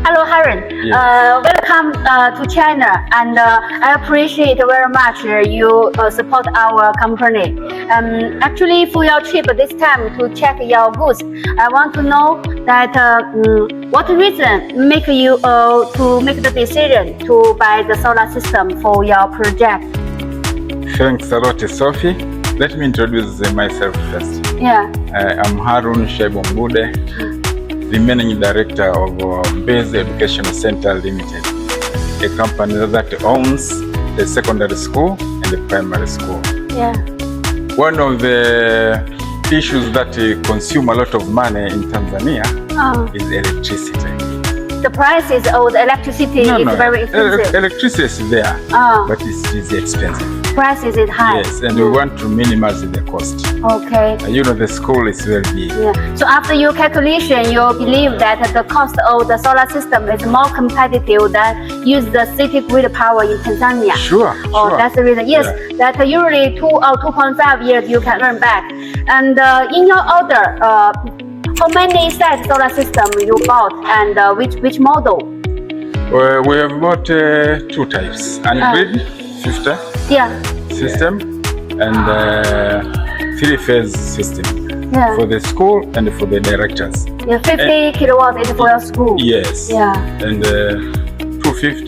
Hello, Harun. Yes. Welcome to China, and I appreciate very much you support our company. Actually, for your trip this time to check your goods, I want to know that what reason make you to make the decision to buy the solar system for your project? Thanks a lot, Sophie. Let me introduce myself first. Yeah. I'm Harun Shebombude, the Managing Director of Base Education Center Limited, a company that owns the secondary school and the primary school. Yeah. One of the issues that consume a lot of money in Tanzania is electricity. The prices of the electricity is very expensive. Electricity is there, but it is expensive. Prices is high. Yes, and we want to minimize the cost. Okay. You know, the school is very big. Yeah. So after your calculation, you believe that the cost of the solar system is more competitive than use the city grid power in Tanzania. Sure. Oh, sure. that's the reason. Yes, that usually 2 or 2.5 years you can earn back. And in your order, how many size solar system you bought and which model? We have got 2 types: grid 50 system and 3-phase system for the school and for the directors. Yeah, 50 kilowatts is for your school. Yes. Yeah. And 250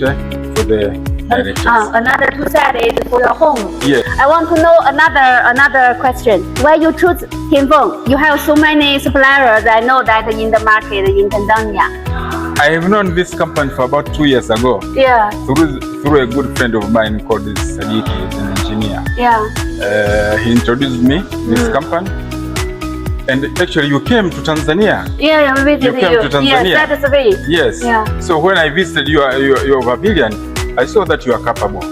for the directors. Another 2 side is for your home. Yes. I want to know another question. Why you choose Tanfon? You have so many suppliers. I know that in the market in Tanzania. I have known this company for about 2 years ago. Yeah. Through a good friend of mine called Sadiki, an engineer. Yeah. He introduced me this company. And actually, you came to Tanzania. Yeah, we visited you. came to Tanzania. Yes, that is way. Yes. Yeah. So when I visited your pavilion, I saw that you are capable.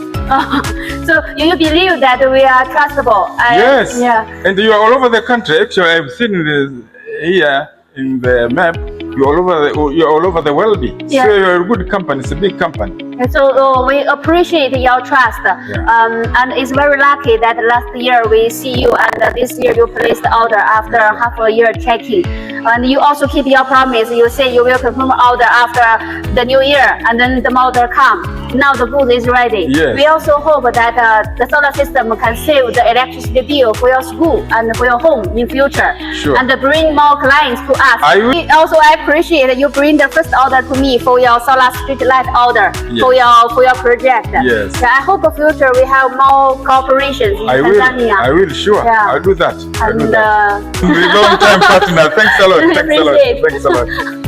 So you believe that we are trustable? Yes. Yeah. And you are all over the country. Actually, I've seen here in the map. You're all over the world. Yeah. So you're a good company. It's a big company. So we appreciate your trust, and it's very lucky that last year we see you, and this year you placed the order after half a year checking, and you also keep your promise. You say you will confirm order after the new year, and then the model come. Now the goods is ready. Yes. We also hope that the solar system can save the electricity bill for your school and for your home in future, Sure. and bring more clients to us. I appreciate you bring the first order to me for your solar street light order. Yes. For your project. Yes. So I hope in future we have more cooperations in Tanzania. I will, sure. Yeah. I'll do that. And We're long time partner. Thanks a lot. Thanks a lot. Thanks a lot.